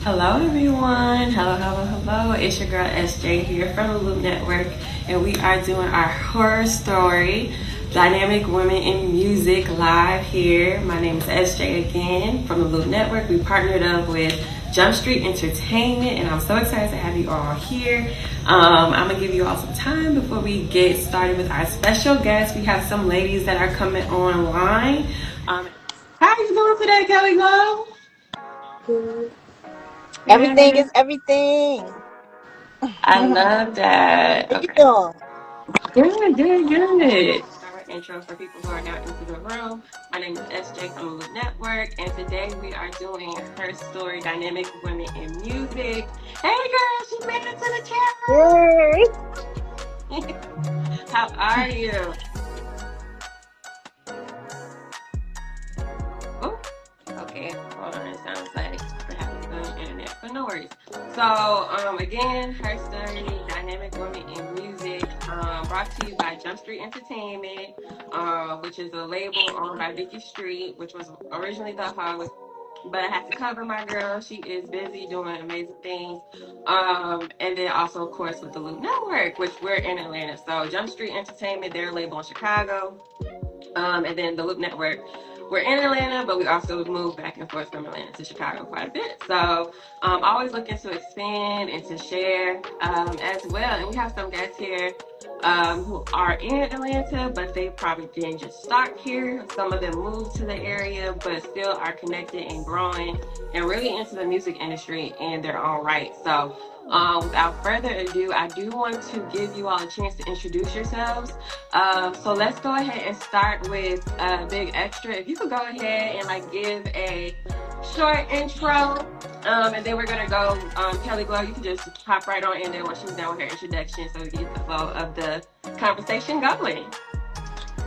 Hello, everyone. Hello. It's your girl SJ here from the Loop Network, and we are doing our horror story, Dynamic Women in Music, live here. My name is SJ again from the Loop Network. We partnered up with Jump Street Entertainment, and I'm so excited to have you all here. I'm gonna give you all some time before we get started with our special guests. We have some ladies that are coming online. How are you doing today, Kelly Glow? Good. Everything Good. is everything. I How love that. you Okay. doing? Good. Our intro for people who are now into the room. My name is SJ from the Loop Network, and today we are doing her story, Dynamic Women in Music. Hey, girl, she made it to the Yay. chat room. How are you? Oh, okay. Hold on. It sounds like we're having some internet, but no worries. So, again, her story, Dynamic Women in Music, brought to you by Jump Street Entertainment, which is a label owned by Vicky Street, which was originally the host. But I had to cover my girl. She is busy doing amazing things. And then also, of course, with the Loop Network, which we're in Atlanta. So Jump Street Entertainment, their label in Chicago. And then the Loop Network. We're in Atlanta, but we also move back and forth from Atlanta to Chicago quite a bit. So always looking to expand and to share as well. And we have some guests here who are in Atlanta, but they probably didn't just start here. Some of them moved to the area, but still are connected and growing and really into the music industry in their own right. So without further ado, I do want to give you all a chance to introduce yourselves. So let's go ahead and start with Big Extra. If you could go ahead and like give a short intro, and then we're gonna go. Kelly Glow, you can just hop right on in there once she's done with her introduction, so we can get the flow of the conversation going.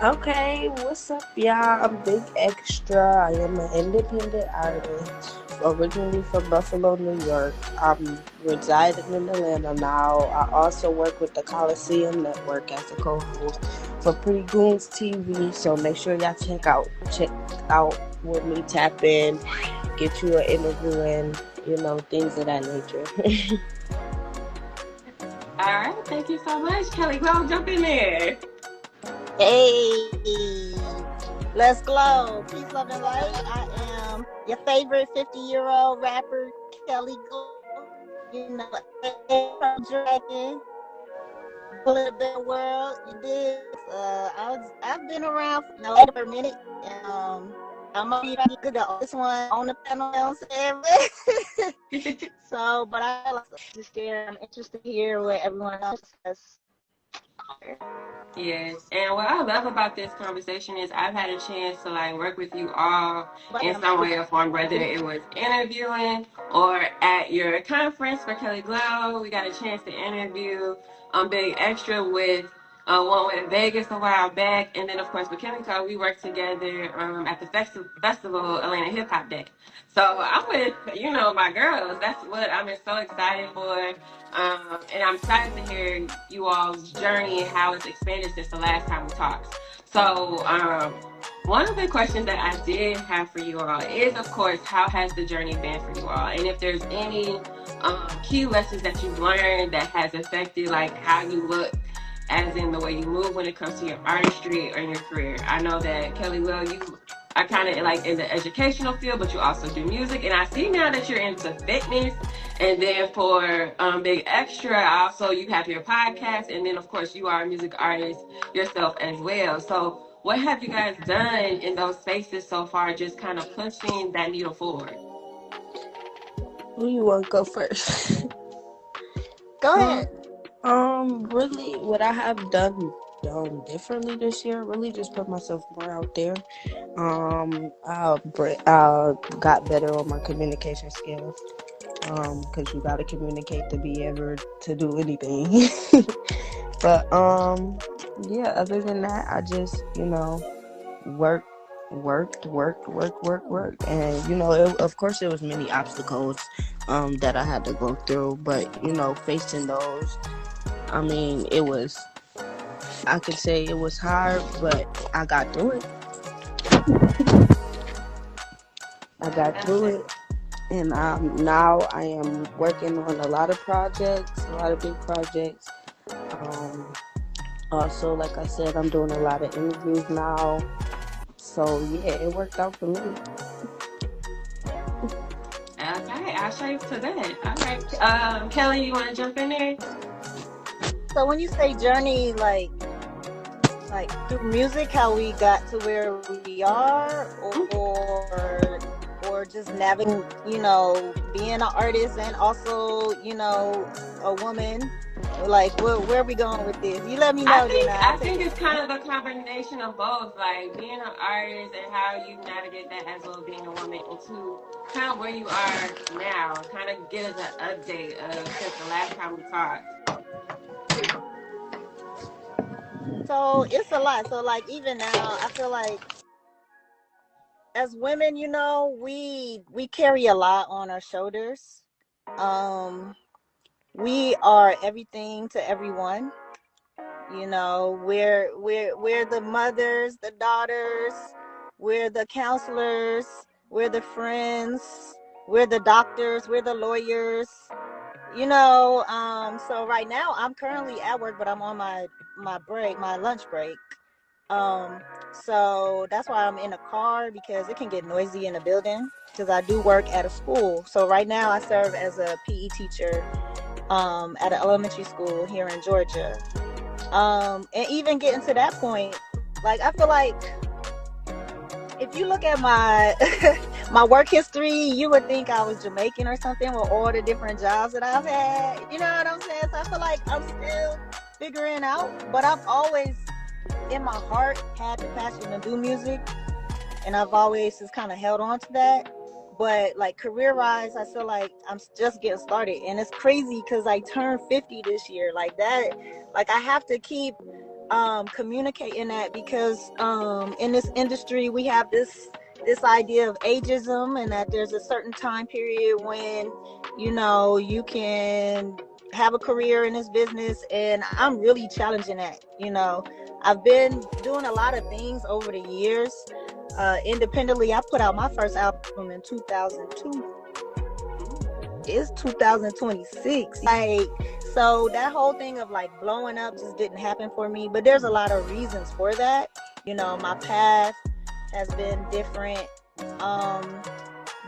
Okay, what's up, y'all? I'm Big Extra. I am an independent artist, originally from Buffalo, New York. I'm residing in Atlanta now. I also work with the Coliseum Network as a co-host for Pretty Goons TV. So make sure y'all check out with me, tap in, get you an interview, and things of that nature. All right, thank you so much, Kelly Glow. Jump in there. Hey, let's glow. Peace, love, and light. I am your favorite 50-year-old rapper, Kelly Glow. Dragon, Bullet Bill World. You did. I've been around for a minute. I'm gonna be good the oldest one on the panel. So, but I like to share. I'm interested to hear what everyone else says. Yes, and what I love about this conversation is I've had a chance to like work with you all in some way or form, whether it was interviewing or at your conference for Kelly Glow. We got a chance to interview Big Extra with one in Vegas a while back, and then of course with Kimiko, we worked together at the festival Atlanta Hip Hop Day. So I'm with my girls. That's what I'm so excited for. And I'm excited to hear you all's journey and how it's expanded since the last time we talked. So, one of the questions that I did have for you all is, of course, how has the journey been for you all? And if there's any key lessons that you've learned that has affected like how you look, as in the way you move when it comes to your artistry or in your career. I know that Kelly Will, you are kind of like in the educational field, but you also do music. And I see now that you're into fitness. And then for Big Extra, also you have your podcast, and then of course you are a music artist yourself as well. So what have you guys done in those spaces so far, just kind of pushing that needle forward? Who you want to go first? Go Um, ahead. Really, what I have done differently this year, really just put myself more out there. I got better on my communication skills. Because you gotta communicate to be able to do anything. But yeah. Other than that, I just work, worked, and of course there was many obstacles that I had to go through, but facing those, I mean, I could say it was hard, but I got through it. I got through it. And now I am working on a lot of projects, a lot of big projects. Um, Also, like I said, I'm doing a lot of interviews now. So yeah, it worked out for me. Okay, I'll show you to that. All right. Kelly, you want to jump in there? So when you say journey, like through music, how we got to where we are, or just navigating, being an artist and also, a woman. Like, where are we going with this? You let me I know, then think I'll I take think it it's from kind there. of a combination of both, like being an artist and how you navigate that as well as being a woman, into kind of where you are now. Kind of get us an update of since the last time we talked. So it's a lot. So like even now, I feel like as women, we carry a lot on our shoulders. Um, we are everything to everyone. We're the mothers, the daughters, we're the counselors, we're the friends, we're the doctors, we're the lawyers. So right now I'm currently at work, but I'm on my lunch break. um so that's why I'm in a car, because it can get noisy in the building, because I do work at a school. So right now I serve as a PE teacher at an elementary school here in Georgia. And even getting to that point, like I feel like if you look at my my work history, you would think I was Jamaican or something with all the different jobs that I've had. You know what I'm saying? So I feel like I'm still figuring out, but I've always in my heart had the passion to do music, and I've always just kind of held on to that. But like career wise, I feel like I'm just getting started, and it's crazy because I turned 50 this year. Like that, like I have to keep communicating that, because in this industry we have this idea of ageism, and that there's a certain time period when you can have a career in this business, and I'm really challenging that. I've been doing a lot of things over the years independently. I put out my first album in 2002. It's 2026. Like, so that whole thing of like blowing up just didn't happen for me. But there's a lot of reasons for that. My path has been different. Um,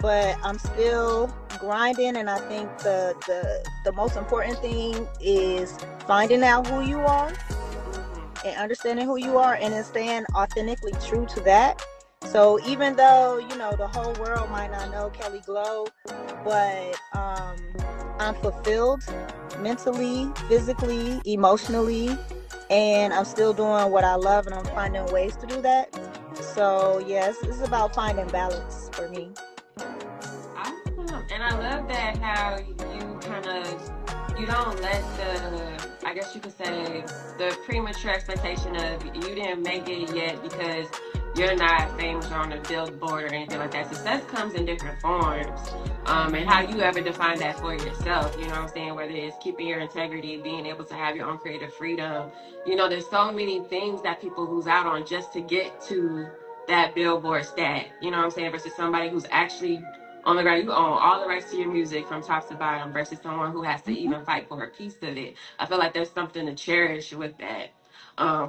but I'm still grinding, and I think the most important thing is finding out who you are and understanding who you are, and then staying authentically true to that. So even though the whole world might not know Kelly Glow, but I'm fulfilled mentally, physically, emotionally, and I'm still doing what I love, and I'm finding ways to do that. So yes, it's about finding balance for me. Awesome. And I love that how you kind of you don't let the, I guess you could say, the premature expectation of you didn't make it yet because you're not famous or on a billboard or anything like that. Success comes in different forms. And how you ever define that for yourself, you know what I'm saying? Whether it's keeping your integrity, being able to have your own creative freedom. There's so many things that people lose out on just to get to that billboard stat, you know what I'm saying? Versus somebody who's actually on the ground. You own all the rights to your music from top to bottom versus someone who has to Mm-hmm. even fight for a piece of it. I feel like there's something to cherish with that.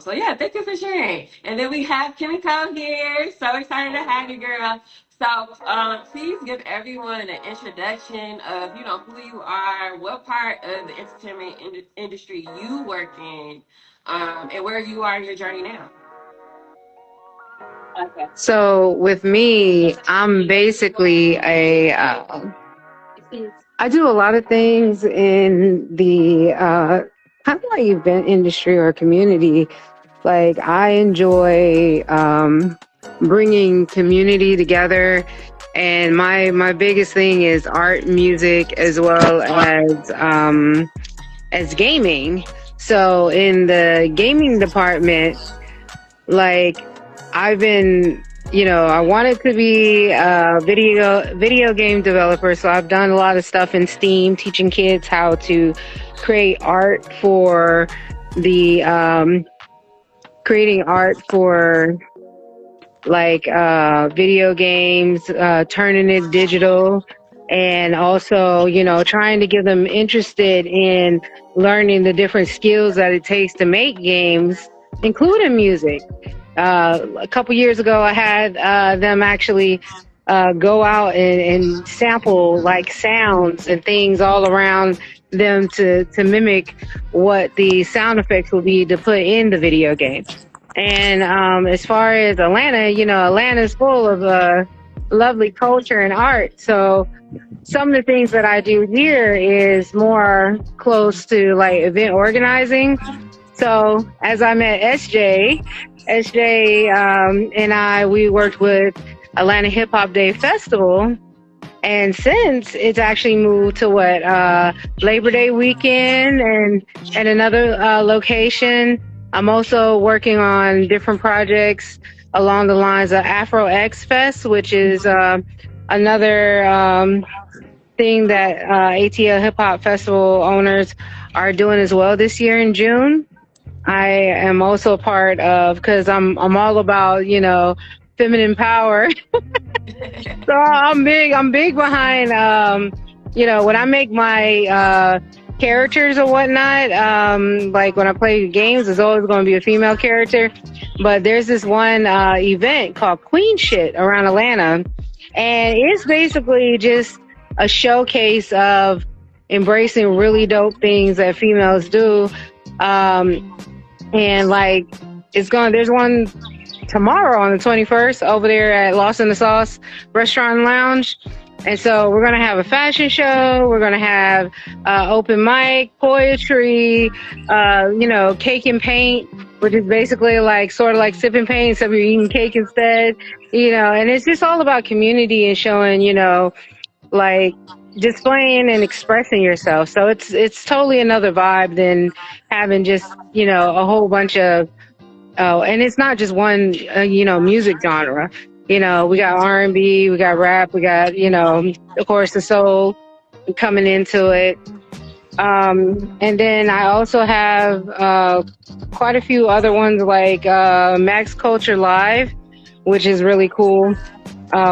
So yeah, thank you for sharing. And then we have Kimiko here. So excited to have you, girl. So please give everyone an introduction of who you are, what part of the entertainment industry you work in, and where you are in your journey now. Okay. So with me, I'm basically I do a lot of things in the kind of like event industry or community. Like I enjoy bringing community together, and my biggest thing is art, music, as gaming. So in the gaming department, like I've been, I wanted to be a video game developer, so I've done a lot of stuff in Steam, teaching kids how to create art for the creating art for like video games, turning it digital, and also, trying to get them interested in learning the different skills that it takes to make games, including music. A couple years ago, I had them actually go out and sample like sounds and things all around them to mimic what the sound effects would be to put in the video game. And as far as Atlanta, Atlanta's full of lovely culture and art. So some of the things that I do here is more close to like event organizing. So as I met SJ and we worked with Atlanta Hip Hop Day Festival. And since it's actually moved to Labor Day weekend and another location, I'm also working on different projects along the lines of Afro X Fest, which is another thing that ATL Hip Hop Festival owners are doing as well this year in June. I am also a part of, because I'm all about, feminine power. So I'm big behind, when I make my characters or whatnot, like when I play games, there's always going to be a female character. But there's this one event called Queen Shit around Atlanta. And it's basically just a showcase of embracing really dope things that females do. And like, there's one tomorrow on the 21st over there at Lost in the Sauce Restaurant and Lounge. And so we're going to have a fashion show. We're going to have open mic, poetry, cake and paint, which is basically sort of like sipping paint, except you're eating cake instead, and it's just all about community and showing, like displaying and expressing yourself. So it's totally another vibe than having just, a whole bunch of, and it's not just one, music genre. We got R&B, we got rap, we got, of course, the soul coming into it. And then I also have quite a few other ones like Max Culture Live, which is really cool.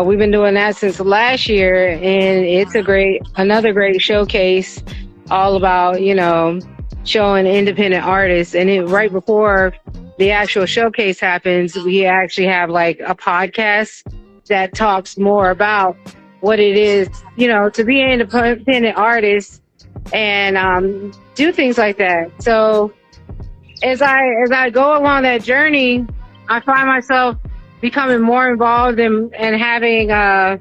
We've been doing that since last year, and it's another great showcase all about, showing independent artists. And right before the actual showcase happens, we actually have like a podcast that talks more about what it is, to be an independent artist and do things like that. So as I go along that journey, I find myself becoming more involved and having a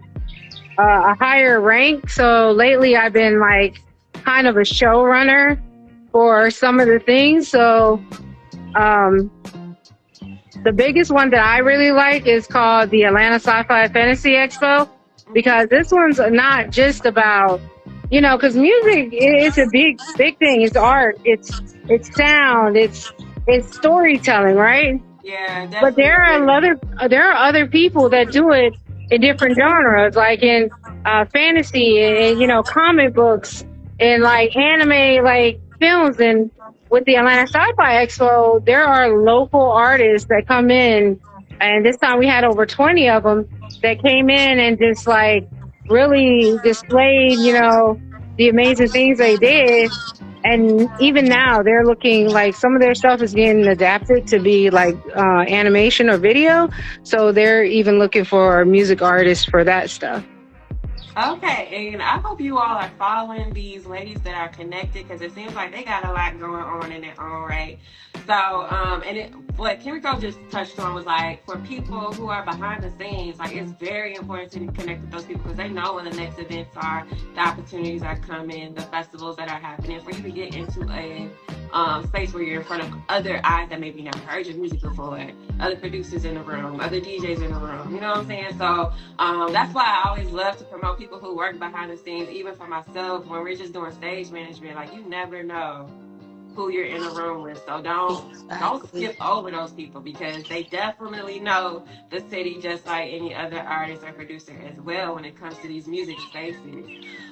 higher rank. So lately I've been like kind of a showrunner for some of the things. So the biggest one that I really like is called the Atlanta Sci-Fi Fantasy Expo, because this one's not just about, because music is a big thing. It's art, it's sound, it's storytelling, right? Yeah, definitely. But there are other people that do it in different genres, like in fantasy and comic books and like anime, like films. And with the Atlanta Sci-Fi Expo, there are local artists that come in, and this time we had over 20 of them that came in and just like really displayed, the amazing things they did. And even now they're looking like some of their stuff is getting adapted to be like animation or video. So they're even looking for music artists for that stuff. Okay, and I hope you all are following these ladies that are connected, because it seems like they got a lot going on in their own right. So, what Kimiko just touched on was like, for people who are behind the scenes, like it's very important to connect with those people, because they know when the next events are, the opportunities are coming, the festivals that are happening, for you to get into a space where you're in front of other eyes that maybe never heard your music before, other producers in the room, other DJs in the room, you know what I'm saying? So that's why I always love to promote people who work behind the scenes. Even for myself, when we're just doing stage management, like you never know who you're in a room with. So don't skip over those people, because they definitely know the city just like any other artist or producer as well when it comes to these music spaces.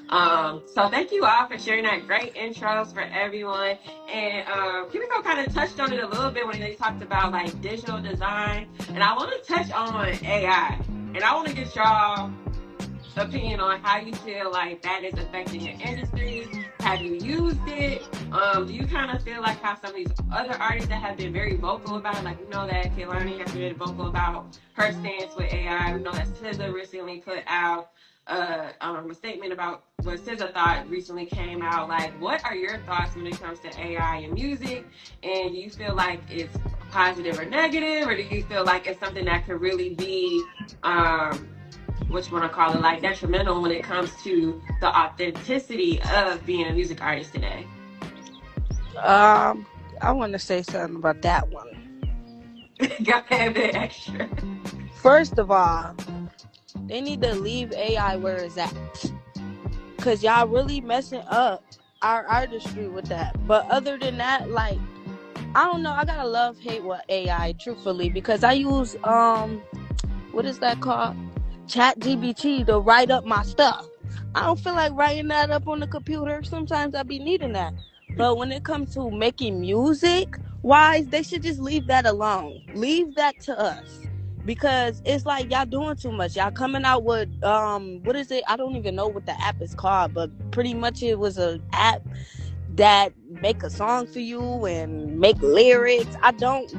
So thank you all for sharing that great intros for everyone. And Kimiko kind of touched on it a little bit when they talked about like digital design, and I want to touch on AI, and I want to get y'all opinion on how you feel like that is affecting your industry. Have you used it? Do you kind of feel like how some of these other artists that have been very vocal about it, like we know that Kehlani has been vocal about her stance with AI. We know that SZA recently put out a statement about what SZA thought recently came out. Like, what are your thoughts when it comes to AI and music? And do you feel like it's positive or negative, or do you feel like it's something that could really be what you want to call it, like detrimental when it comes to the authenticity of being a music artist today? I want to say something about that one. Got a bit extra. First of all, they need to leave AI where it's at, cause y'all really messing up our artistry with that. But other than that, like, I don't know. I gotta love hate with AI, truthfully, because I use what is that called? ChatGPT to write up my stuff. I don't feel like writing that up on the computer. Sometimes I be needing that. But when it comes to making music wise, they should just leave that alone. Leave that to us. Because it's like y'all doing too much. Y'all coming out with what is it? I don't even know what the app is called, but pretty much it was an app that make a song for you and make lyrics. I don't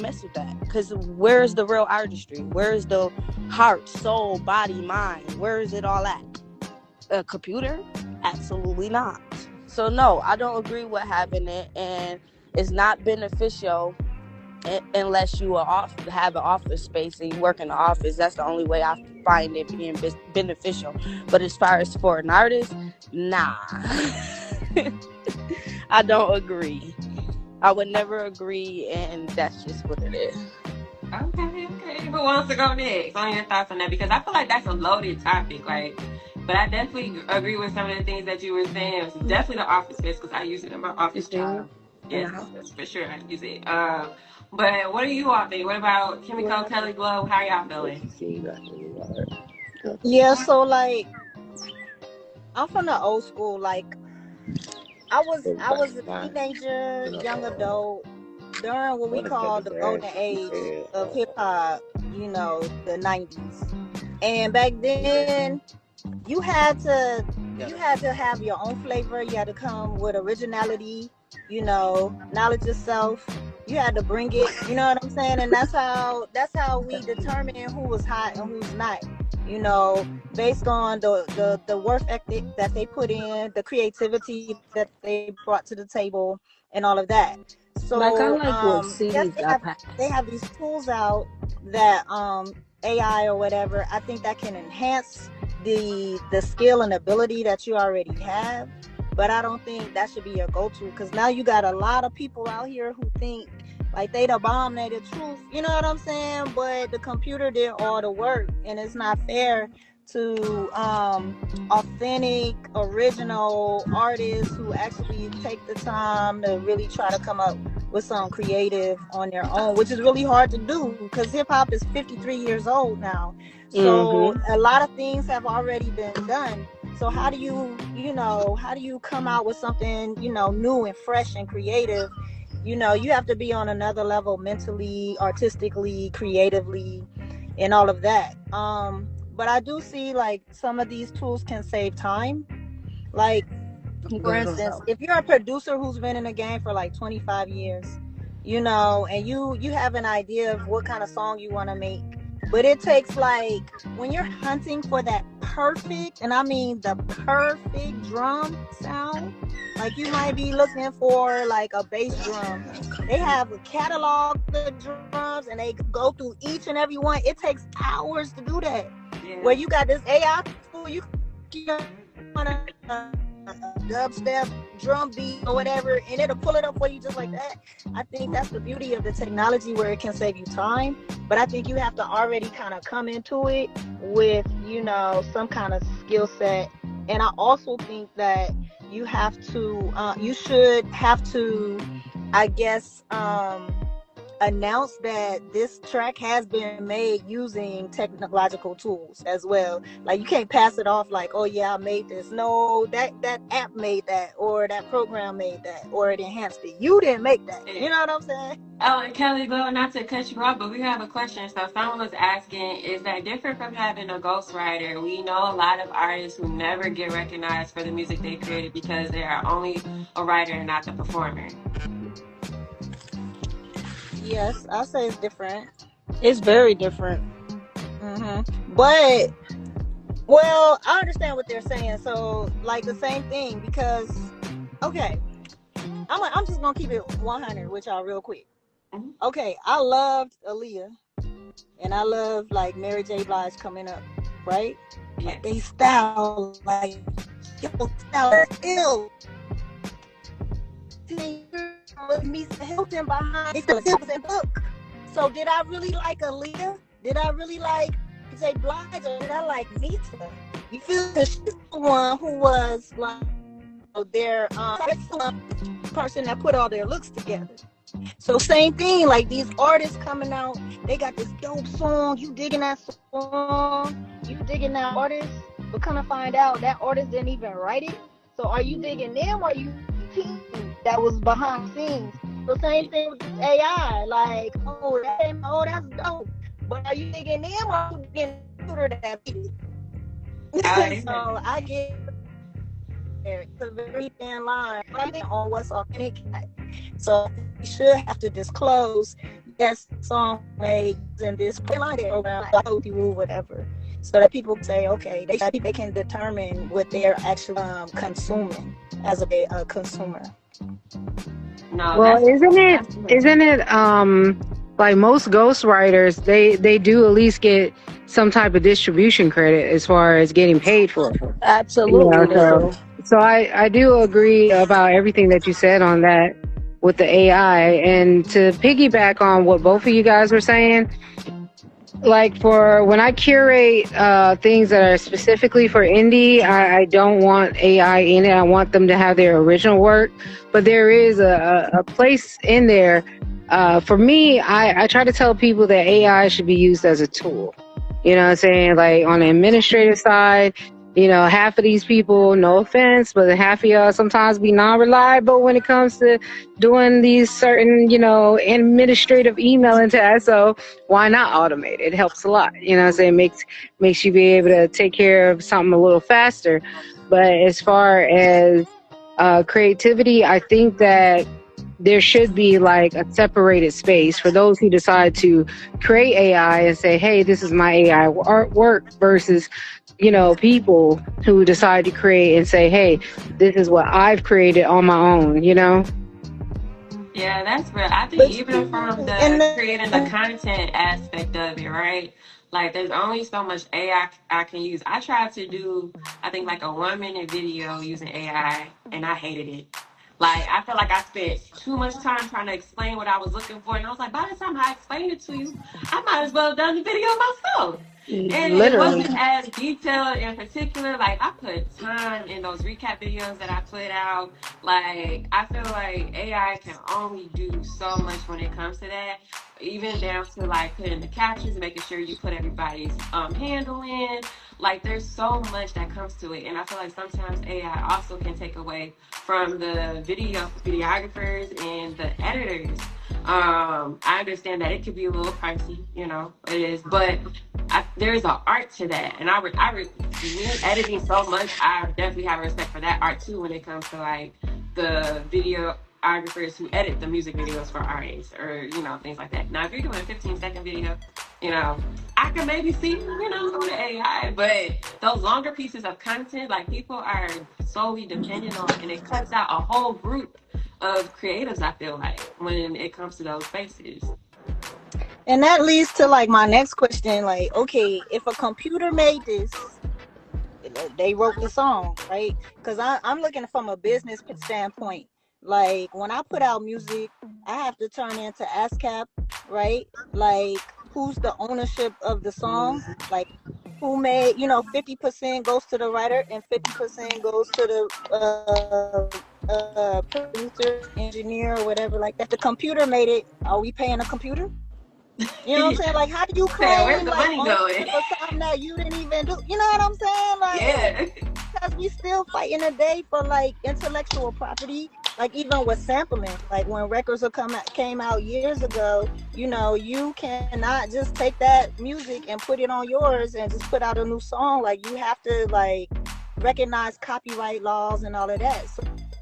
mess with that, because where's the real artistry? Where's the heart, soul, body, mind? Where is it all at? A computer? Absolutely not. So no, I don't agree with having it, and it's not beneficial unless you have an office space and you work in the office. That's the only way I find it being beneficial. But as far as for an artist, nah. I don't agree. I would never agree, and that's just what it is. Okay. Who wants to go next on your thoughts on that? Because I feel like that's a loaded topic. Like, but I definitely agree with some of the things that you were saying. It's definitely the office space, because I use it in my office job. Yes, that's for sure. I use it. But what do you all think? What about Kimiko, Kelly Glow? How y'all feeling? Yeah, so like I'm from the old school. Like I was a teenager, young adult during what we call the golden age of hip hop, the 90s. And back then you had to have your own flavor. You had to come with originality, knowledge of self. You had to bring it, you know what I'm saying? And that's how we determine who was hot and who's not. Based on the work ethic that they put in, the creativity that they brought to the table, and all of that. So like, I like what yes, they have these tools out that AI or whatever. I think that can enhance the skill and ability that you already have, but I don't think that should be your go-to, because now you got a lot of people out here who think like they the bomb, they the truth, you know what I'm saying? But the computer did all the work, and it's not fair to authentic, original artists who actually take the time to really try to come up with something creative on their own, which is really hard to do, because hip-hop is 53 years old now. So a lot of things have already been done. So how do you come out with something, new and fresh and creative? You have to be on another level mentally, artistically, creatively, and all of that. But I do see like some of these tools can save time. Like, for instance, if you're a producer who's been in the game for like 25 years, and you have an idea of what kind of song you want to make, but it takes, like, when you're hunting for that perfect, and I mean the perfect drum sound, like you might be looking for like a bass drum. They have a catalog of drums and they go through each and every one. It takes hours to do that. Yeah. Where you got this AI tool, you want a dubstep drum beat or whatever, and it'll pull it up for you just like that. I think that's the beauty of the technology, where it can save you time, but I think you have to already kind of come into it with some kind of skill set. And I also think that you should have to I guess announce that this track has been made using technological tools as well. Like you can't pass it off like, oh yeah, I made this. No, that app made that, or that program made that, or it enhanced it. You didn't make that. Yeah. You know what I'm saying? Oh, and Kelly, well, not to cut you off, but we have a question. So someone was asking, is that different from having a ghostwriter? We know a lot of artists who never get recognized for the music they created because they are only a writer and not the performer. Yes, I say it's different. It's very different. But well, I understand what they're saying. So like the same thing because okay, I'm just gonna keep it 100 with y'all real quick. Mhm. Okay, I loved Aaliyah and I love like Mary J. Blige coming up, right? Yeah. Like they style, like yo, style is ill. With me Hilton behind it was book. So did I really like Aaliyah? Did I really like J. Blige, or did I like Nita? You feel that she's the one who was like their person that put all their looks together. So same thing, like these artists coming out, they got this dope song, you digging that song, you digging that artist, but kind of find out that artist didn't even write it. So are you digging them, or are you team that was behind the scenes? So same thing with AI, like, oh, that's dope. But are you digging them, or are you digging the computer that did it? So I get there. It's a very thin line on what's authentic. So you should have to disclose, yes, song made in this program, or whatever, so that people say, okay, they can determine what they're actually consuming as a consumer. No, Well, isn't it like most ghostwriters, they do at least get some type of distribution credit as far as getting paid for it. Absolutely. So I do agree about everything that you said on that with the AI. And to piggyback on what both of you guys were saying, like for when I curate things that are specifically for indie, I don't want AI in it. I want them to have their original work. But there is a place in there. For me, I try to tell people that AI should be used as a tool. You know what I'm saying? Like on the administrative side, you know, half of these people, no offense, but half of y'all sometimes be non-reliable when it comes to doing these certain, you know, administrative emailing tasks. So why not automate it? It helps a lot. You know what I'm saying? Makes you be able to take care of something a little faster. But as far as creativity, I think that there should be like a separated space for those who decide to create AI and say, hey, this is my AI artwork, versus, you know, people who decide to create and say, hey, this is what I've created on my own, you know? Yeah, that's real. I think even from the creating the content aspect of it, right? Like, there's only so much AI I can use. I tried to do, I think, like a 1 minute video using AI, and I hated it. Like, I felt like I spent too much time trying to explain what I was looking for, and I was like, by the time I explained it to you, I might as well have done the video myself. And it Literally. wasn't as detailed in particular. Like, I put time in those recap videos that I put out. Like, I feel like AI can only do so much when it comes to that. Even down to like putting the captions, making sure you put everybody's handle in. Like, there's so much that comes to it, and I feel like sometimes AI also can take away from the videographers and the editors. I understand that it could be a little pricey, you know, it is, but there's an art to that, and me editing so much, I definitely have respect for that art too when it comes to like the videographers who edit the music videos for artists, or you know, things like that. Now, if you're doing a 15-second video, you know, I can maybe see, you know, go to AI, but those longer pieces of content, like, people are solely dependent on, and it cuts out a whole group of creatives, I feel like, when it comes to those spaces. And that leads to like my next question, like, okay, if a computer made this, they wrote the song, right? Because I'm looking from a business standpoint. Like, when I put out music, I have to turn into ASCAP, right? Like, who's the ownership of the song? Like, who made, 50% goes to the writer and 50% goes to the producer, engineer, or whatever like that. If the computer made it, are we paying a computer? You know what I'm saying? Like, how do you Saying, where's claim the like money ownership going? of something that you didn't even do? You know what I'm saying? Like, Yeah. because we still fighting today for like intellectual property. Like even with sampling, like when records came out years ago, you cannot just take that music and put it on yours and just put out a new song. Like you have to like recognize copyright laws and all of that.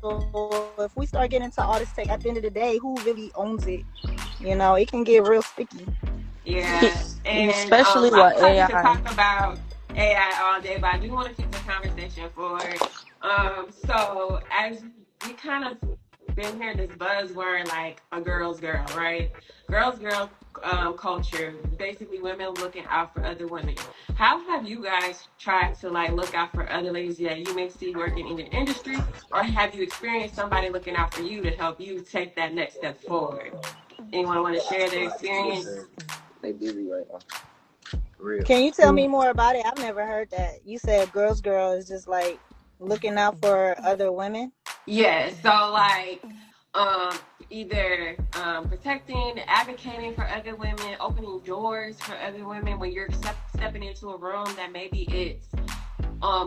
So if we start getting into artist tech, at the end of the day, who really owns it? It can get real sticky. Yeah, and Especially I with wish I could AI. talk about AI all day, but I do want to keep the conversation forward. So as we kind of been hearing this buzzword like a girl's girl, right? Girls, culture, basically women looking out for other women. How have you guys tried to like look out for other ladies that you may see working in the industry, or have you experienced somebody looking out for you to help you take that next step forward? Anyone want to share their experience? They busy right now. Real. Can you tell me more about it? I've never heard that. You said girls girl is just like looking out for other women. Yeah, so like um either protecting, advocating for other women, opening doors for other women when you're stepping into a room that maybe it's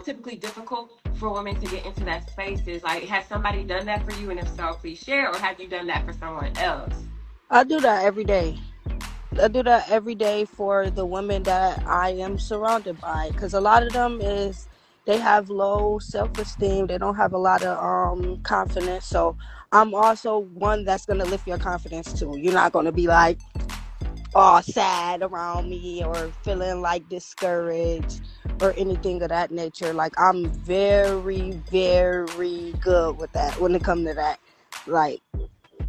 typically difficult for women to get into that space. Is like, has somebody done that for you, and if so, please share, or have you done that for someone else? I do that every day. I do that every day for the women that I am surrounded by, because a lot of them is they have low self-esteem. They don't have a lot of confidence. So I'm also one that's gonna lift your confidence too. You're not gonna be like all sad around me or feeling like discouraged or anything of that nature. Like I'm very, very good with that when it comes to that. Like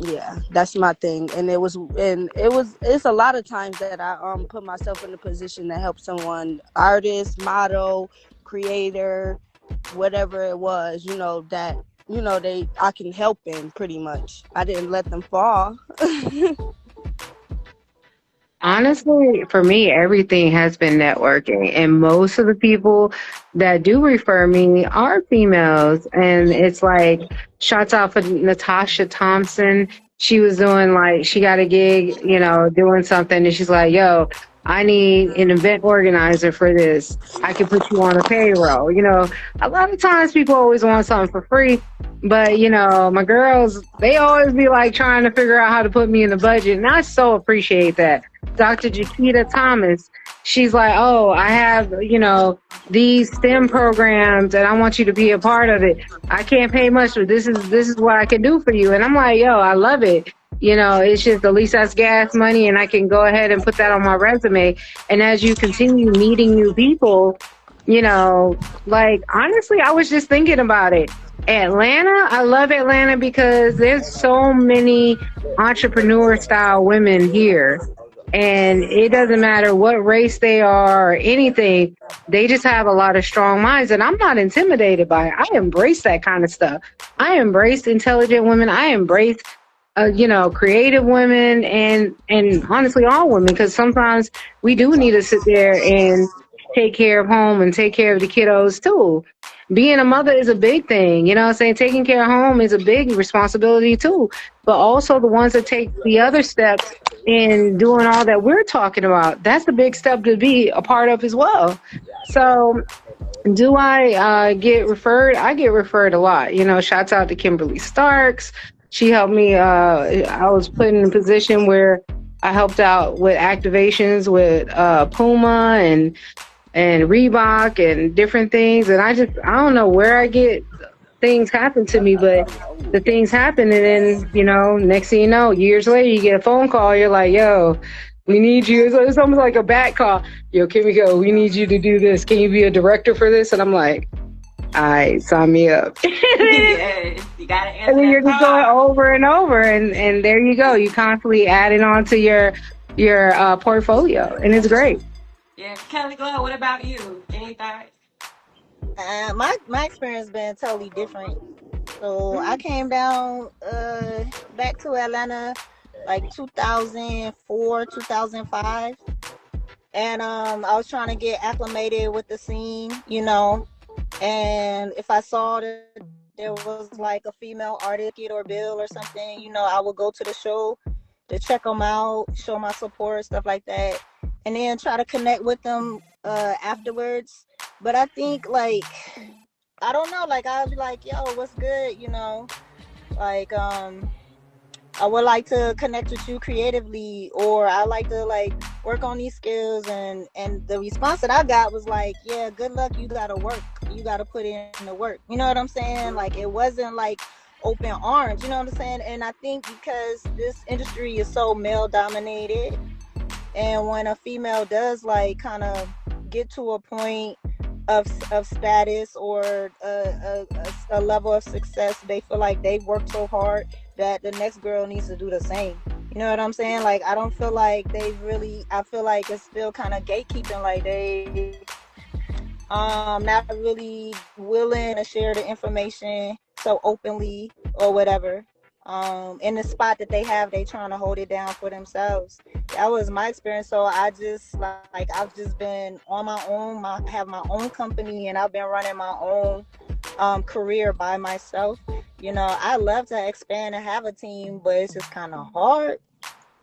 yeah, that's my thing. It's a lot of times that I put myself in a position to help someone, artist, model, creator, whatever it was, that they I can help in pretty much. I didn't let them fall. Honestly, for me, everything has been networking, and most of the people that do refer me are females. And it's like, shouts out for Natasha Thompson. She was doing like, she got a gig, doing something, and she's like, yo, I need an event organizer for this. I can put you on a payroll. A lot of times people always want something for free. But, my girls, they always be like trying to figure out how to put me in the budget. And I so appreciate that. Dr. Jaquita Thomas. She's like, oh, I have, these STEM programs and I want you to be a part of it. I can't pay much, but this is what I can do for you. And I'm like, yo, I love it. It's just at least that's gas money and I can go ahead and put that on my resume. And as you continue meeting new people, like honestly, I was just thinking about it. Atlanta, I love Atlanta because there's so many entrepreneur style women here, and it doesn't matter what race they are or anything. They just have a lot of strong minds, and I'm not intimidated by it. I embrace that kind of stuff. I embrace intelligent women. I embrace creative women, and honestly all women, because sometimes we do need to sit there and take care of home and take care of the kiddos too. Being a mother is a big thing, you know what I'm saying? Taking care of home is a big responsibility too. But also the ones that take the other steps in doing all that we're talking about, that's a big step to be a part of as well. So do I get referred? I get referred a lot. Shouts out to Kimberly Starks. She helped me. I was put in a position where I helped out with activations with Puma and Reebok and different things. And I don't know where I get things happen to me, but the things happen. And then, next thing you know, years later, you get a phone call. You're like, yo, we need you. It's almost like a back call. Yo, Kimiko, we need you to do this. Can you be a director for this? And I'm like, all right, sign me up. Yes, you gotta And answer then that you're just going call. over and over, and there you go. You constantly add it on to your portfolio, and it's great. Yeah, Kelly Glow, what about you? Any thoughts? My experience been totally different. So I came down back to Atlanta like 2004, 2005. and I was trying to get acclimated with the scene, and if I saw that there was like a female artist or bill or something, I would go to the show to check them out, show my support, stuff like that, and then try to connect with them afterwards. But I think, like, I don't know, like, I'll be like, yo, what's good, like, I would like to connect with you creatively, or I like to, like, work on these skills. And the response that I got was like, yeah, good luck, you gotta work, you gotta put in the work, you know what I'm saying? Like, it wasn't like open arms, you know what I'm saying? And I think because this industry is so male dominated, and when a female does, like, kind of get to a point of status, or a level of success, they feel like they've worked so hard that the next girl needs to do the same. You know what I'm saying? Like, I don't feel like they really, I feel like it's still kind of gatekeeping, like they not really willing to share the information so openly or whatever. In the spot that they have, they trying to hold it down for themselves. That was my experience. So I just, like, I've just been on my own, have my own company, and I've been running my own career by myself. I love to expand and have a team, but it's just kind of hard,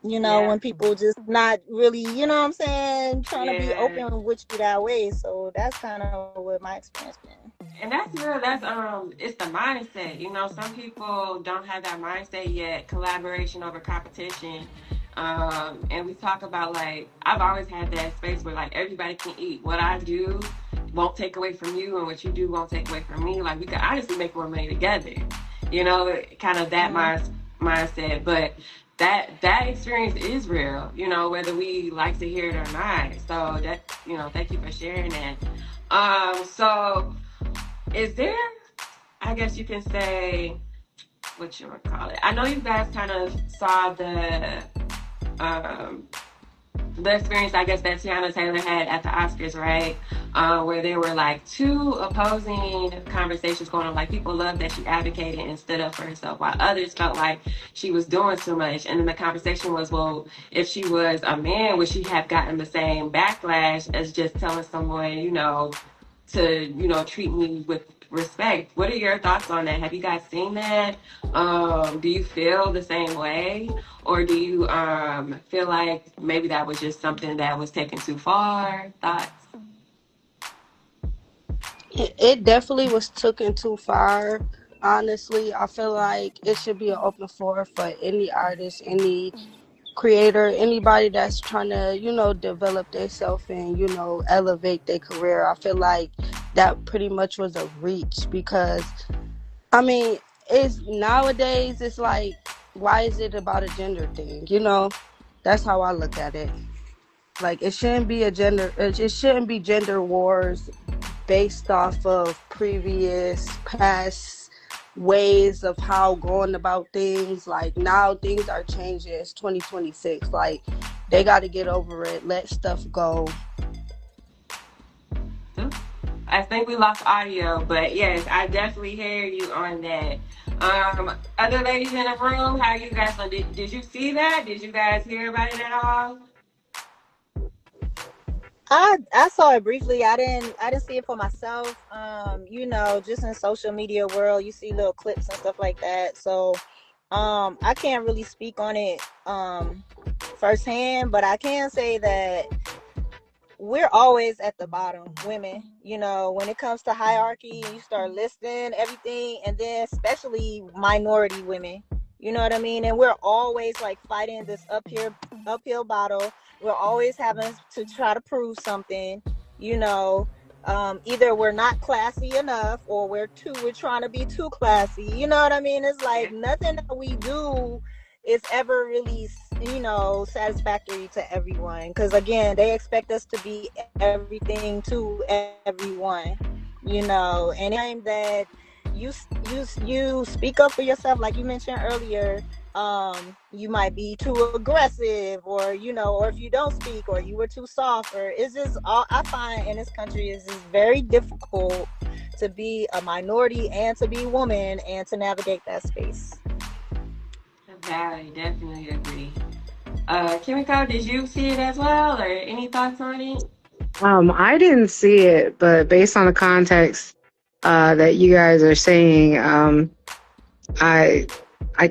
Yeah. when people just not really, what I'm saying, trying to be Yeah. open with you that way. So that's kind of what my experience been. And that's real. That's it's the mindset. Some people don't have that mindset yet. Collaboration over competition. And we talk about, like, I've always had that space where, like, everybody can eat. What I do won't take away from you, and what you do won't take away from me. Like, we can honestly make more money together. Kind of that Mm-hmm. mindset. But that experience is real. Whether we like to hear it or not. So that thank you for sharing that. So is there, I guess you can say, what you would call it? I know you guys kind of saw um, the experience, I guess, that Tiana Taylor had at the Oscars, right? Where there were, like, two opposing conversations going on. Like, people loved that she advocated and stood up for herself, while others felt like she was doing too much. And then the conversation was, well, if she was a man, would she have gotten the same backlash as just telling someone, to treat me with respect? What are your thoughts on that? Have you guys seen that? Do you feel the same way, or do you feel like maybe that was just something that was taken too far? Thoughts? It definitely was taken too far. Honestly, I feel like it should be an open floor for any artist, any creator, anybody that's trying to, develop themselves and, elevate their career. I feel like that pretty much was a reach because, I mean, it's nowadays, it's like, why is it about a gender thing? That's how I look at it. Like, it shouldn't be gender wars based off of previous past ways of how going about things. Like, now things are changing. It's 2026. Like, they got to get over it, let stuff go. I think we lost audio, but yes, I definitely hear you on that. Other ladies in the room, how you guys? Did you see that? Did you guys hear about it at all? I saw it briefly. I didn't see it for myself. Just in social media world, you see little clips and stuff like that. So I can't really speak on it firsthand, but I can say that we're always at the bottom, women. When it comes to hierarchy, you start listing everything, and then especially minority women. You know what I mean? And we're always, like, fighting this uphill battle. We're always having to try to prove something. You know, Either we're not classy enough, or we're trying to be too classy. You know what I mean? It's like nothing that we do is ever really, satisfactory to everyone, because again, they expect us to be everything to everyone. And anytime that you speak up for yourself, like you mentioned earlier, you might be too aggressive, or if you don't speak, or you were too soft, or it's just all I find in this country is just very difficult to be a minority and to be a woman and to navigate that space. I definitely agree. Kimiko, did you see it as well, or any thoughts on it? I didn't see it, but based on the context that you guys are saying, I I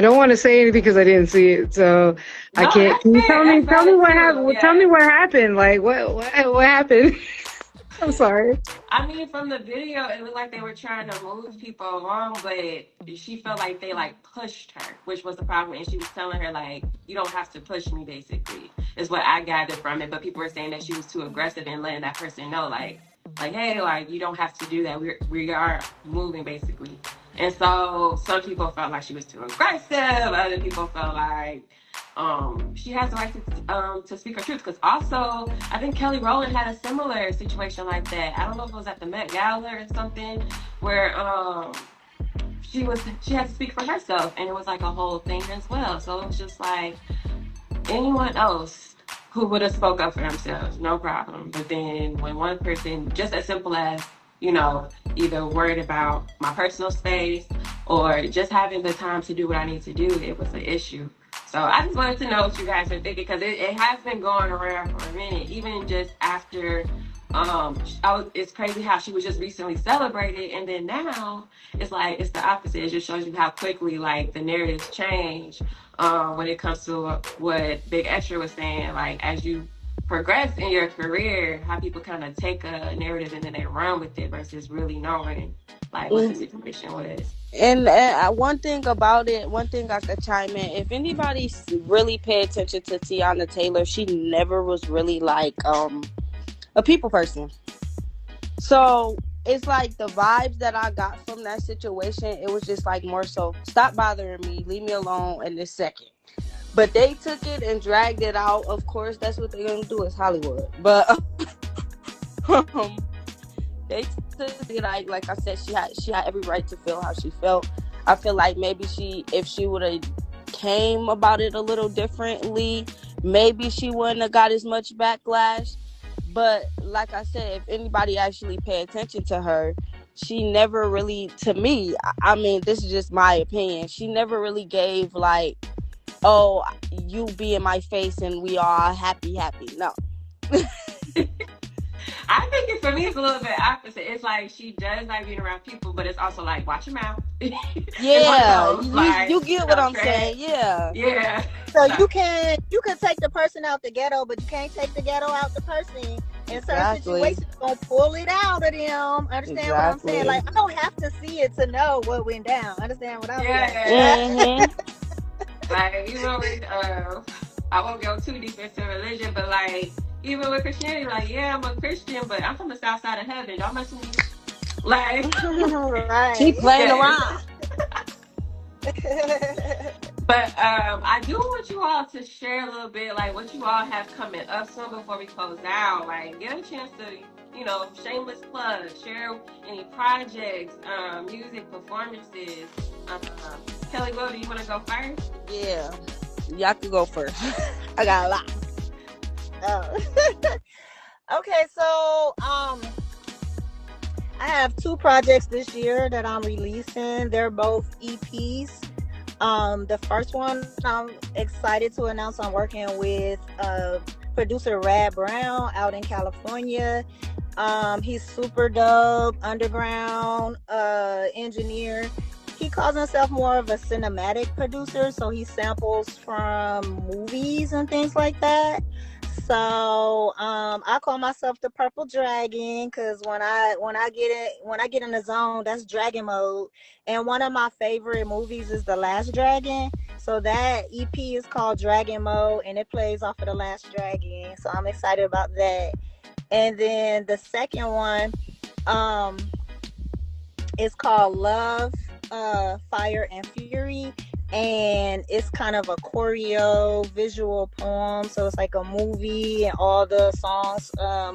don't want to say anything because I didn't see it, so I No, can't. that's Can you fair. That's tell me valid what too. happened? Tell me Yeah. what happened. Like what happened? I'm sorry. I mean, from the video, it looked like they were trying to move people along, but she felt like they like pushed her, which was the problem. And she was telling her like, "You don't have to push me," basically, is what I gathered from it. But people were saying that she was too aggressive and letting that person know, like, hey, like you don't have to do that. We are moving basically. And so some people felt like she was too aggressive. Other people felt like she has the right to speak her truth, because also I think Kelly Rowland had a similar situation like that. I don't know if it was at the Met Gala or something, where she had to speak for herself, and it was like a whole thing as well. So it was just like anyone else who would have spoke up for themselves, no problem. But then when one person, just as simple as, you know, either worried about my personal space or just having the time to do what I need to do, it was an issue. So I just wanted to know what you guys are thinking, because it has been going around for a minute, even just after. It's crazy how she was just recently celebrated, and then now it's like it's the opposite. It just shows you how quickly like the narratives change when it comes to what Big Extra was saying. Like as you progress in your career, how people kind of take a narrative and then they run with it versus really knowing like what the Mhm. situation was. And one thing I could chime in. If anybody really pay attention to Tiana Taylor, she never was really like a people person. So it's like the vibes that I got from that situation. It was just like more so, stop bothering me, leave me alone in this second. But they took it and dragged it out. Of course, that's what they're gonna do. It's Hollywood. But um, they took it like I said, she had every right to feel how she felt. I feel like maybe if she would have came about it a little differently, maybe she wouldn't have got as much backlash. But like I said, if anybody actually pay attention to her, she never really, to me, I mean, this is just my opinion. She never really gave like, oh, you be in my face and we are happy. No. I think for me, it's a little bit opposite. It's like she does like being around people, but it's also like watch your mouth. It's one of Yeah, those like you get what no I'm tread. saying. Yeah. Yeah. So So you can take the person out the ghetto, but you can't take the ghetto out the person. In certain Exactly. situations, you're gonna pull it out of them. Understand what I'm saying? Exactly. Like I don't have to see it to know what went down. Understand what I'm saying? yeah. Mhm. Like even with I won't go too deep into religion, but like even with Christianity, like yeah, I'm a Christian, but I'm from the south side of heaven. Don't mess with me. Like She Right. playing yes. around. But I do want you all to share a little bit, like what you all have coming up soon before we close out. Like, get a chance to, shameless plug, share any projects, music performances. Um, Kelly, Will, do you want to go first? Yeah. Y'all can go first. I got a lot. Oh. Okay, so I have two projects this year that I'm releasing. They're both EPs. The first one I'm excited to announce, I'm working with producer Rad Brown out in California. He's super dope, underground engineer. He calls himself more of a cinematic producer, so he samples from movies and things like that. So I call myself the Purple Dragon because when I get in the zone, that's dragon mode. And one of my favorite movies is The Last Dragon. So that EP is called Dragon Mode, and it plays off of The Last Dragon. So I'm excited about that. And then the second one, um, is called Love, Fire, and Fury. And it's kind of a choreo visual poem. So it's like a movie, and all the songs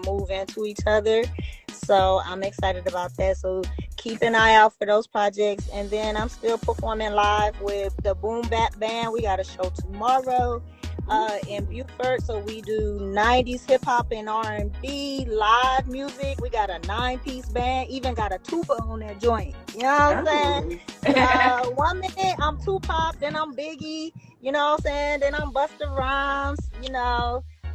move into each other. So I'm excited about that. So keep an eye out for those projects. And then I'm still performing live with the Boom Bap Band. We got a show tomorrow. in Beaufort. So we do 90s hip hop and R&B live music. We got a 9-piece band, even got a tuba on that joint. You know what I'm saying? One minute I'm Tupac, then I'm Biggie, you know what I'm saying? Then I'm Busta Rhymes,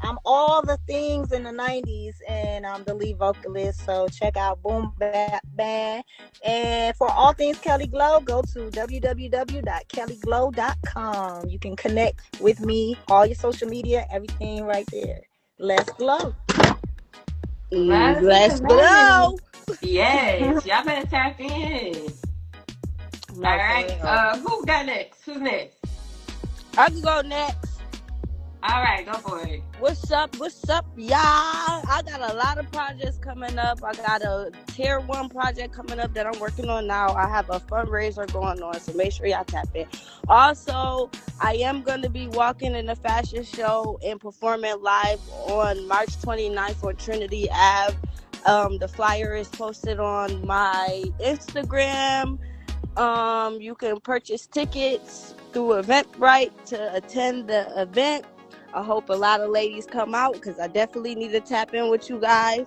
I'm all the things in the 90s, and I'm the lead vocalist. So check out Boom Bap Band. And for all things Kelly Glow, go to www.kellyglow.com. You can connect with me, all your social media, everything right there. Let's glow. Let's go. Yes, y'all better tap in. No, All right. for real. Who got next? Who's next? I can go next. All right, go for it. What's up, y'all? I got a lot of projects coming up. I got a tier 1 project coming up that I'm working on now. I have a fundraiser going on, so make sure y'all tap in. Also, I am going to be walking in a fashion show and performing live on March 29th on Trinity Ave. The flyer is posted on my Instagram. You can purchase tickets through Eventbrite to attend the event. I hope a lot of ladies come out because I definitely need to tap in with you guys.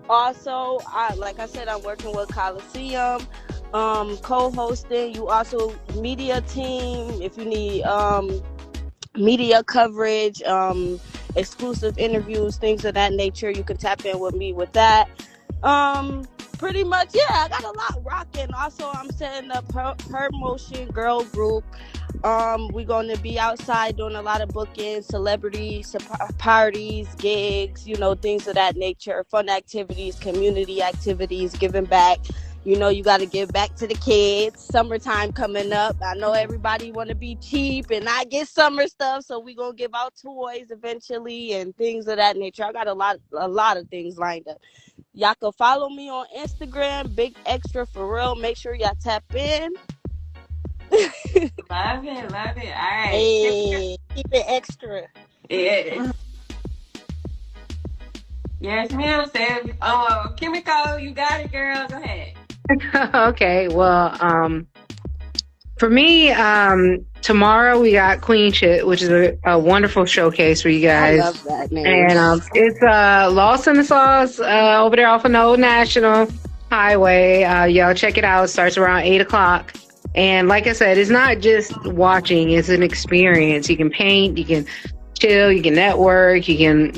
Also, like I said, I'm working with Coliseum, co-hosting. You also media team. If you need media coverage, exclusive interviews, things of that nature, you can tap in with me with that. Pretty much, yeah, I got a lot rocking. Also, I'm setting up her Motion Girl Group. We're going to be outside doing a lot of bookings, celebrities, parties, gigs, things of that nature, fun activities, community activities, giving back. You got to give back to the kids. Summertime coming up. I know everybody want to be cheap and not get summer stuff, so we're going to give out toys eventually and things of that nature. I got a lot of things lined up. Y'all can follow me on Instagram, Big Extra for real. Make sure y'all tap in. Love it. All right. Hey, keep it extra. Yes. Yes, ma'am. Say, Kimiko, you got it, girl. Go ahead. Okay, well, for me, tomorrow we got Queen Shit, which is a wonderful showcase for you guys. I love that name. And it's Lost in the Sauce over there off of the Old National Highway. Y'all check it out. It starts around 8 o'clock. And like I said, it's not just watching, it's an experience. You can paint, you can chill, you can network, you can,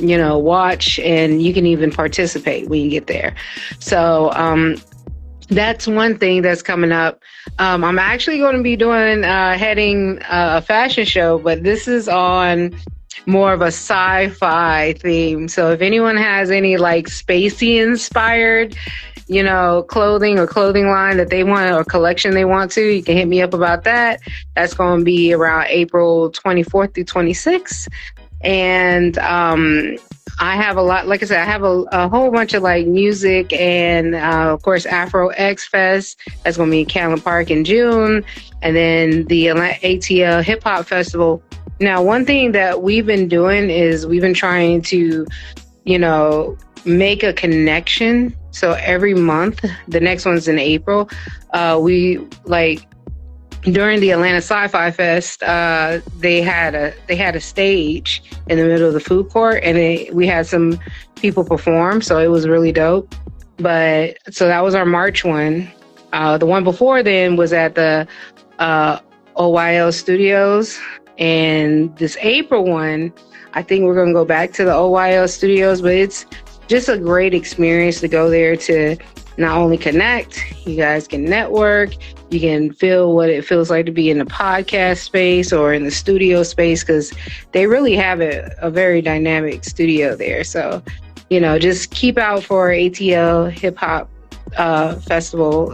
watch, and you can even participate when you get there. So that's one thing that's coming up. I'm actually going to be heading a fashion show, but this is on more of a sci-fi theme. So if anyone has any like spacey inspired, clothing or clothing line that they want or collection they want to, you can hit me up about that. That's going to be around April 24th through 26th. And I have a lot, like I said, I have a whole bunch of like music and of course Afro X Fest. That's going to be in Callan Park in June. And then the ATL Hip Hop Festival. Now, one thing that we've been doing is we've been trying to, make a connection. So every month, the next one's in April, we like during the Atlanta Sci-Fi Fest, they had a stage in the middle of the food court, and we had some people perform. So it was really dope. But so that was our March one. The one before then was at the OYL Studios, and this April one, I think we're going to go back to the OYL Studios, but it's just a great experience to go there to not only connect, you guys can network, you can feel what it feels like to be in the podcast space or in the studio space, because they really have a very dynamic studio there. So, just keep out for ATL Hip Hop Festival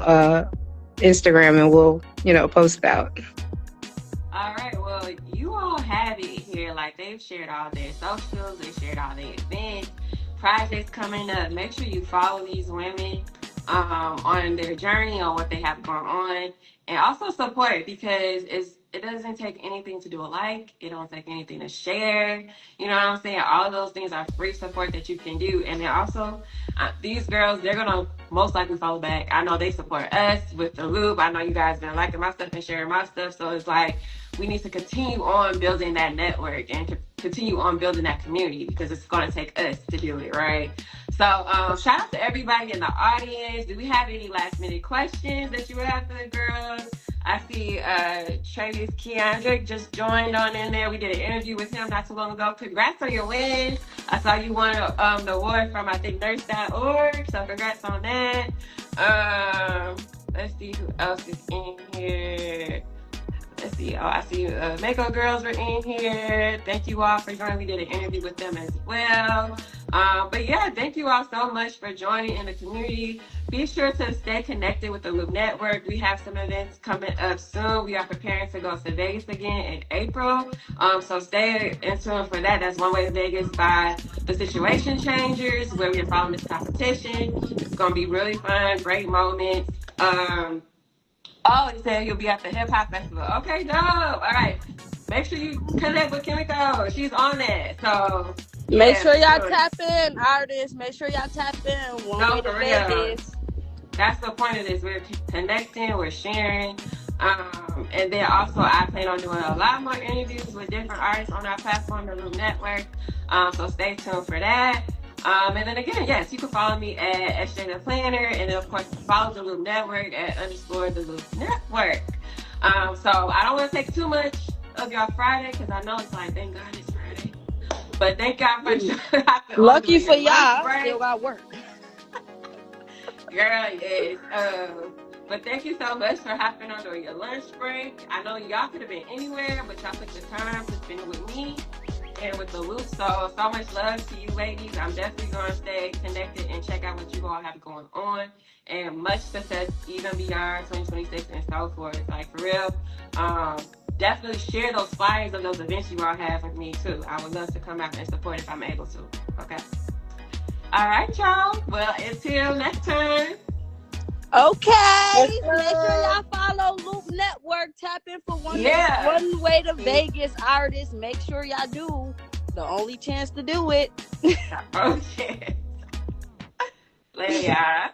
Instagram, and we'll, post it out. All right, well, you all have it here. Like, they've shared all their socials, they shared all their events, projects coming up. Make sure you follow these women on their journey, on what they have going on, and also support, because it doesn't take anything to do a like. It don't take anything to share. You know what I'm saying? All of those things are free support that you can do. And then also, these girls, they're gonna most likely follow back. I know they support us with the loop. I know you guys been liking my stuff and sharing my stuff. So it's like we need to continue on building that network and continue on building that community because it's gonna take us to do it, right? So shout out to everybody in the audience. Do we have any last minute questions that you would have for the girls? I see Travis Keandrick just joined on in there. We did an interview with him not too long ago. Congrats on your win. I saw you won the award from, I think, nurse.org. So congrats on that. Let's see who else is in here. Let's see. Oh, I see Mako Girls were in here. Thank you all for joining. We did an interview with them as well. But yeah, thank you all so much for joining in the community. Be sure to stay connected with the Loop Network. We have some events coming up soon. We are preparing to go to Vegas again in April. So stay in tune for that. That's One Way to Vegas by the Situation Changers, where we're following this competition. It's going to be really fun, great moments. Oh, he said you'll be at the hip hop festival. Okay, dope. All right. Make sure you connect with Kimiko. She's on that. So Make yeah, sure y'all sure. tap in, artists. Make sure y'all tap in. One No, Way to for real. Vegas. That's the point of this. We're connecting, we're sharing. And then also I plan on doing a lot more interviews with different artists on our platform, the Loop Network. So stay tuned for that. And then again, yes, you can follow me at SJ the Planner, and then of course follow the Loop Network at _ the Loop Network. So I don't want to take too much of y'all Friday because I know it's like, thank God it's Friday. But thank y'all for showing Lucky for your lunch y'all, break. still got work. Girl, yes. But thank you so much for hopping on during your lunch break. I know y'all could have been anywhere, but y'all took the time to spend it with me and with the Loop. So much love to you ladies. I'm definitely going to stay connected and check out what you all have going on. And much success even beyond 2026 and so forth. Like, for real. Definitely share those flyers of those events you all have with me, too. I would love to come out and support if I'm able to. Okay? All right, y'all. Well, until next time. Okay. Make sure y'all follow Loop Network. Tap in for One Way to Vegas, artists. Make sure y'all do. The only chance to do it. Okay. Later, y'all.